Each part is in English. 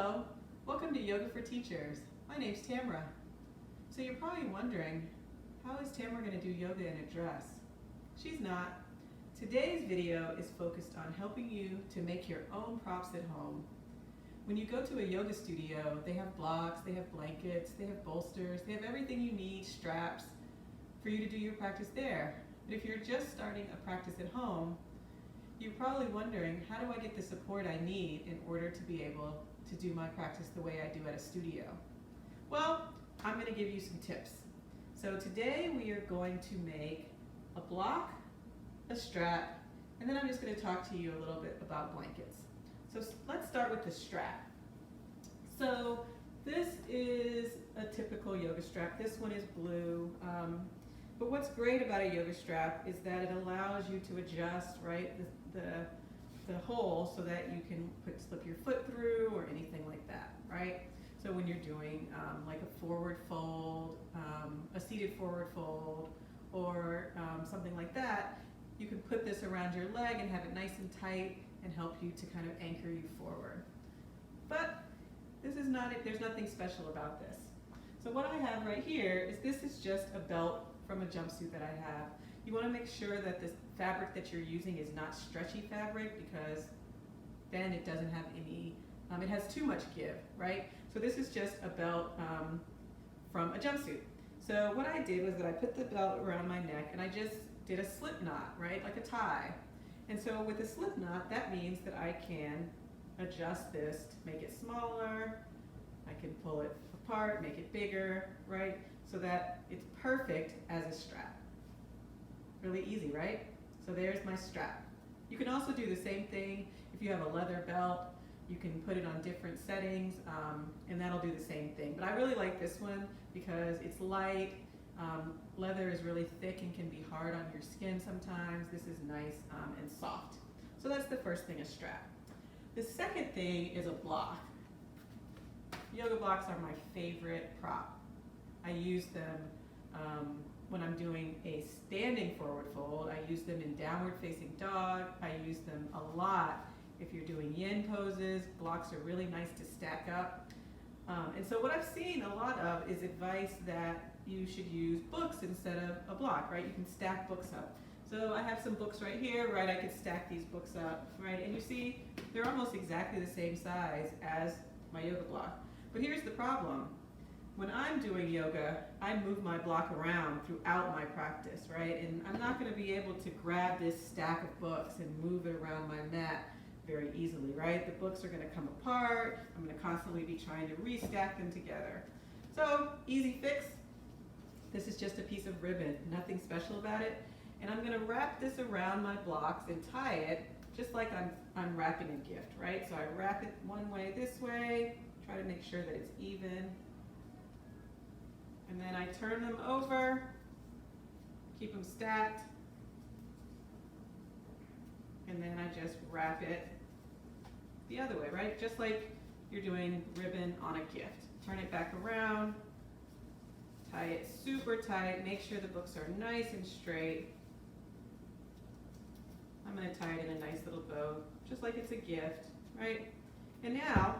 Hello, welcome to Yoga for Teachers. My name's Tamara. So you're probably wondering, how is Tamara going to do yoga in a dress? She's not. Today's video is focused on helping you to make your own props at home. When you go to a yoga studio, they have blocks, they have blankets, they have bolsters, they have everything you need, straps, for you to do your practice there. But if you're just starting a practice at home, you're probably wondering, how do I get the support I need in order to be able to do my practice the way I do at a studio? Well, I'm going to give you some tips. So today we are going to make a block, a strap, and then I'm just going to talk to you a little bit about blankets. So let's start with the strap. So this is a typical yoga strap. This one is blue. But what's great about a yoga strap is that it allows you to adjust, right, the hole so that you can slip your foot through or anything like that, right? So when you're doing like a forward fold, a seated forward fold, or something like that, you can put this around your leg and have it nice and tight and help you to kind of anchor you forward. But this is not it. There's nothing special about this. So what I have right here is this is just a belt from a jumpsuit that I have. You want to make sure that the fabric that you're using is not stretchy fabric, because then it doesn't have any, it has too much give, right? So this is just a belt from a jumpsuit. So what I did was that I put the belt around my neck and I just did a slip knot, right, like a tie. And so with a slip knot, that means that I can adjust this to make it smaller. I can pull it apart, make it bigger, right? So that it's perfect as a strap. Really easy, right? So there's my strap. You can also do the same thing if you have a leather belt. You can put it on different settings, and that'll do the same thing. But I really like this one because it's light. Leather is really thick and can be hard on your skin sometimes. This is nice and soft. So that's the first thing, a strap. The second thing is a block. Yoga blocks are my favorite prop. I use them when I'm doing a standing forward fold. I use them in downward facing dog. I use them a lot if you're doing yin poses. Blocks are really nice to stack up. And so what I've seen a lot of is advice that you should use books instead of a block, right? You can stack books up. So I have some books right here, right? I could stack these books up, right? And you see, they're almost exactly the same size as my yoga block. But here's the problem. When I'm doing yoga, I move my block around throughout my practice, right? And I'm not going to be able to grab this stack of books and move it around my mat very easily, right? The books are going to come apart. I'm going to constantly be trying to restack them together. So, easy fix. This is just a piece of ribbon, nothing special about it. And I'm going to wrap this around my blocks and tie it just like I'm wrapping a gift, right? So I wrap it one way this way, try to make sure that it's even. And then I turn them over, keep them stacked, and then I just wrap it the other way, right? Just like you're doing ribbon on a gift. Turn it back around, tie it super tight, make sure the books are nice and straight. I'm going to tie it in a nice little bow, just like it's a gift, right? And now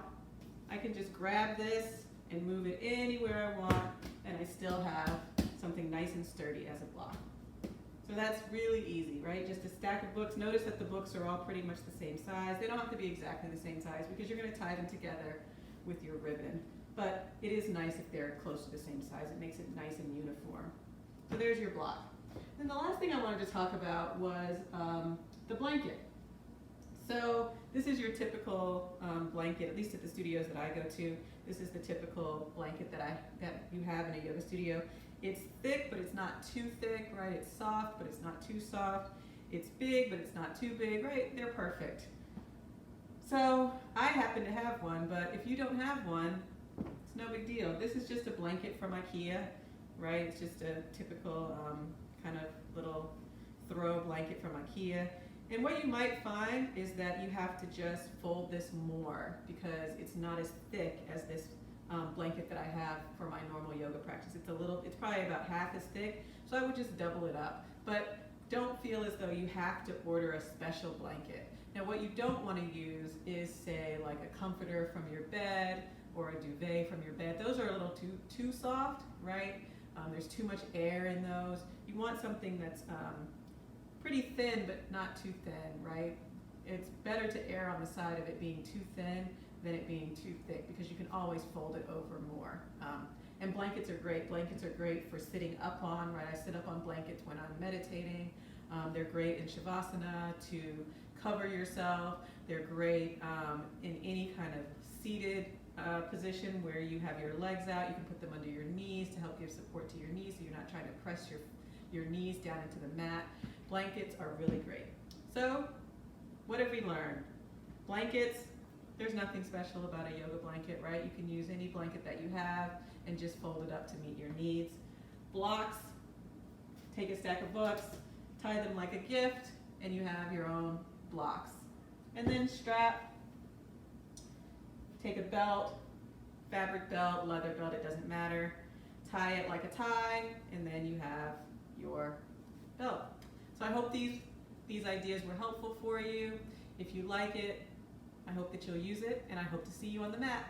I can just grab this and move it anywhere I want, and I still have something nice and sturdy as a block. So that's really easy, right? Just a stack of books. Notice that the books are all pretty much the same size. They don't have to be exactly the same size because you're going to tie them together with your ribbon. But it is nice if they're close to the same size. It makes it nice and uniform. So there's your block. And the last thing I wanted to talk about was the blanket. So this is your typical blanket, at least at the studios that I go to. This is the typical blanket that you have in a yoga studio. It's thick, but it's not too thick, right? It's soft, but it's not too soft. It's big, but it's not too big, right? They're perfect. So I happen to have one, but if you don't have one, it's no big deal. This is just a blanket from IKEA, right? It's just a typical kind of little throw blanket from IKEA. And what you might find is that you have to just fold this more because it's not as thick as this blanket that I have for my normal yoga practice. It's probably about half as thick, so I would just double it up. But don't feel as though you have to order a special blanket. Now what you don't want to use is, say, like a comforter from your bed or a duvet from your bed. Those are a little too soft, right? There's too much air in those. You want something that's pretty thin but not too thin, right? It's better to err on the side of it being too thin than it being too thick, because you can always fold it over more. And blankets are great. Blankets are great for sitting up on, right? I sit up on blankets when I'm meditating. They're great in Shavasana to cover yourself. They're great in any kind of seated position where you have your legs out. You can put them under your knees to help give support to your knees so you're not trying to press your knees down into the mat. Blankets are really great. So, what have we learned? Blankets, there's nothing special about a yoga blanket, right? You can use any blanket that you have and just fold it up to meet your needs. Blocks, take a stack of books, tie them like a gift, and you have your own blocks. And then strap, take a belt, fabric belt, leather belt, it doesn't matter. Tie it like a tie, and then you have your belt. So I hope these ideas were helpful for you. If you like it, I hope that you'll use it, and I hope to see you on the mat.